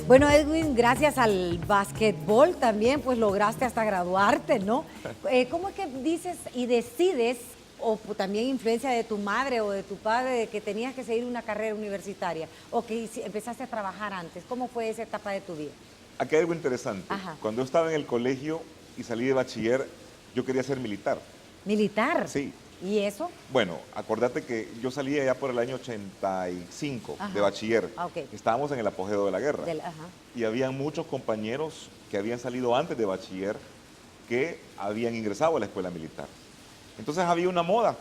Bueno, Edwin, gracias al básquetbol también, pues lograste hasta graduarte, ¿no? ¿Cómo es que dices y decides, o también influencia de tu madre o de tu padre, de que tenías que seguir una carrera universitaria, o que empezaste a trabajar antes? ¿Cómo fue esa etapa de tu vida? Aquí hay algo interesante. Ajá. Cuando yo estaba en el colegio y salí de bachiller, yo quería ser militar. ¿Militar? Sí. ¿Y eso? Bueno, acordate que yo salí allá por el año 85 Ajá. de bachiller. Ah, ok. Estábamos en el apogeo de la guerra. Ajá. Y habían muchos compañeros que habían salido antes de bachiller que habían ingresado a la escuela militar. Entonces había una moda.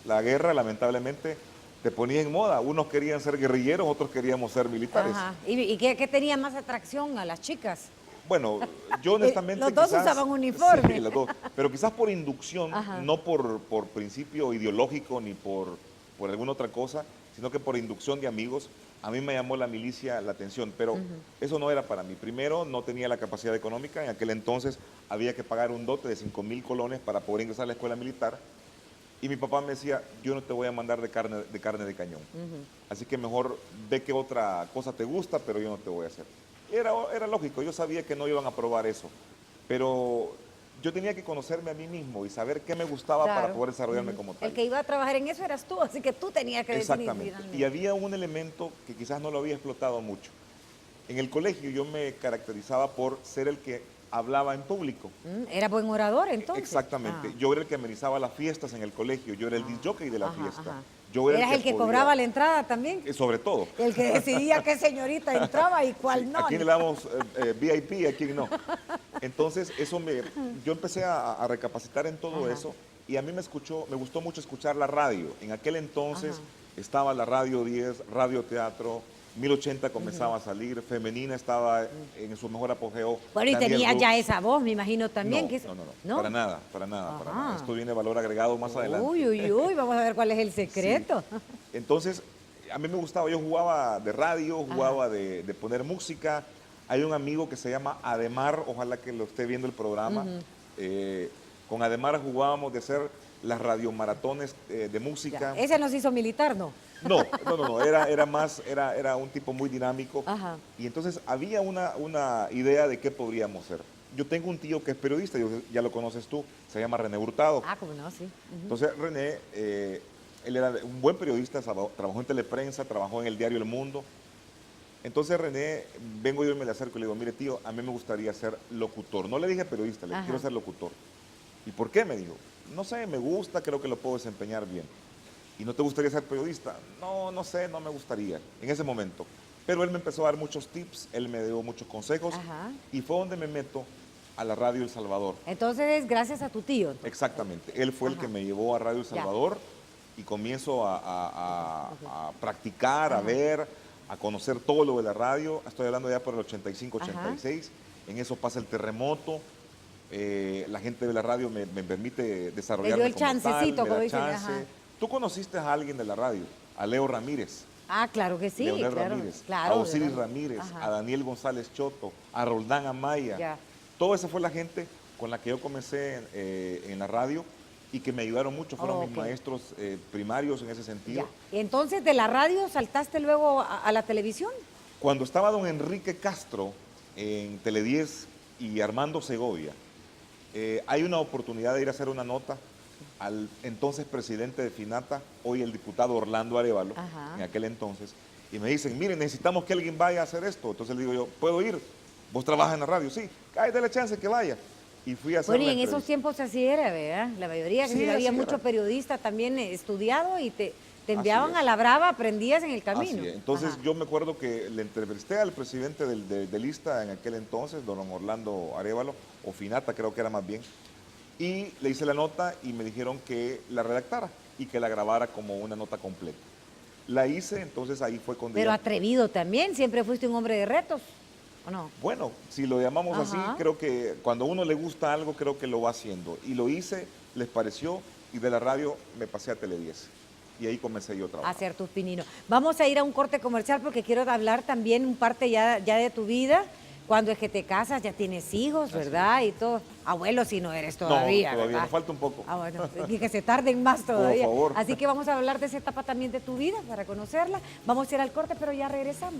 La guerra, lamentablemente, te ponía en moda. Unos querían ser guerrilleros, otros queríamos ser militares. Ajá. ¿Y qué tenía más atracción a las chicas? Bueno, yo honestamente Los dos quizás, usaban uniforme. Sí, los dos, pero quizás por inducción, Ajá. no por principio ideológico ni por alguna otra cosa, sino que por inducción de amigos, a mí me llamó la milicia la atención, pero eso no era para mí. Primero, no tenía la capacidad económica, en aquel entonces había que pagar un dote de 5,000 colones para poder ingresar a la escuela militar, y mi papá me decía, yo no te voy a mandar de carne de cañón, así que mejor ve qué otra cosa te gusta, pero yo no te voy a hacer. Era lógico, yo sabía que no iban a aprobar eso, pero yo tenía que conocerme a mí mismo y saber qué me gustaba para poder desarrollarme como tal. El que iba a trabajar en eso eras tú, así que tú tenías que decidir. Exactamente. Y había un elemento que quizás no lo había explotado mucho. En el colegio yo me caracterizaba por ser el que hablaba en público. ¿Era buen orador entonces? Exactamente. Yo era el que amenizaba las fiestas en el colegio, yo era el disc jockey de la fiesta. Ajá. Yo era ¿Eras el que cobraba la entrada también? Sobre todo. El que decidía qué señorita entraba y cuál no. ¿A quién le damos VIP y a quién no? Entonces, yo empecé a recapacitar en todo eso, y a mí me gustó mucho escuchar la radio. En aquel entonces estaba la Radio 10, Radio Teatro, 1080 comenzaba a salir, Femenina estaba en su mejor apogeo. Bueno, y Daniel tenía Rux. ya esa voz, me imagino también. No, para nada, para nada. Esto viene valor agregado más adelante. Uy, vamos a ver cuál es el secreto. Sí. Entonces, a mí me gustaba, yo jugaba de radio, jugaba de poner música. Hay un amigo que se llama Ademar, ojalá que lo esté viendo el programa. Con Ademar jugábamos de hacer las radiomaratones de música. Ya. Ese nos hizo militar, ¿no? No, era un tipo muy dinámico. Y entonces había una idea de qué podríamos ser. Yo tengo un tío que es periodista, ya lo conoces tú, se llama René Hurtado. Ah, cómo no, sí. Entonces René, él era un buen periodista, trabajó en Teleprensa, trabajó en el diario El Mundo. Entonces René, vengo yo y me le acerco y le digo, mire tío, a mí me gustaría ser locutor. No le dije periodista, le dije, quiero ser locutor. ¿Y por qué? Me dijo, no sé, me gusta, creo que lo puedo desempeñar bien. ¿Y no te gustaría ser periodista? No, no sé, no me gustaría en ese momento. Pero él me empezó a dar muchos tips, él me dio muchos consejos, y fue donde me meto a la Radio El Salvador. Entonces, gracias a tu tío. Entonces. Exactamente, él fue el que me llevó a Radio El Salvador, y comienzo a practicar, a ver, a conocer todo lo de la radio. Estoy hablando ya por el 85, 86, en eso pasa el terremoto. La gente de la radio me permite desarrollarme. Me dio el chancecito, como dicen. Tú conociste a alguien de la radio, a Leo Ramírez. Ah, claro que sí. Leonel Ramírez, a Osiris Ramírez, a Daniel González Choto, a Roldán Amaya. Toda esa fue la gente con la que yo comencé en la radio y que me ayudaron mucho. Fueron mis maestros primarios en ese sentido. ¿Y entonces de la radio saltaste luego a la televisión? Cuando estaba don Enrique Castro en Tele10 y Armando Segovia, hay una oportunidad de ir a hacer una nota al entonces presidente de Finata, hoy el diputado Orlando Arévalo, en aquel entonces, y me dicen, miren, necesitamos que alguien vaya a hacer esto. Entonces le digo yo, ¿puedo ir? ¿Vos trabajas en la radio? Sí, dale chance que vaya. Y fui a hacer Bueno, y en esos tiempos así era, ¿verdad? La mayoría, que había mucho periodista también estudiado y te enviaban a la brava, aprendías en el camino. Así es. Entonces yo me acuerdo que le entrevisté al presidente del ISTA en aquel entonces, don Orlando Arévalo, o Finata creo que era más bien, y le hice la nota y me dijeron que la redactara y que la grabara como una nota completa. La hice, entonces ahí fue cuando... Pero atrevido también, siempre fuiste un hombre de retos, ¿o no? Bueno, si lo llamamos así, creo que cuando a uno le gusta algo, creo que lo va haciendo. Y lo hice, les pareció, y de la radio me pasé a Tele10. Y ahí comencé yo a trabajar. A hacer tus pininos. Vamos a ir a un corte comercial porque quiero hablar también un parte ya de tu vida. Cuando es que te casas, ya tienes hijos, ¿verdad? Y todo. Abuelo, si no eres todavía, no, ¿verdad? me falta un poco. Ah, bueno, y que se tarden más todavía. Por favor. Así que vamos a hablar de esa etapa también de tu vida para conocerla. Vamos a ir al corte, pero ya regresamos.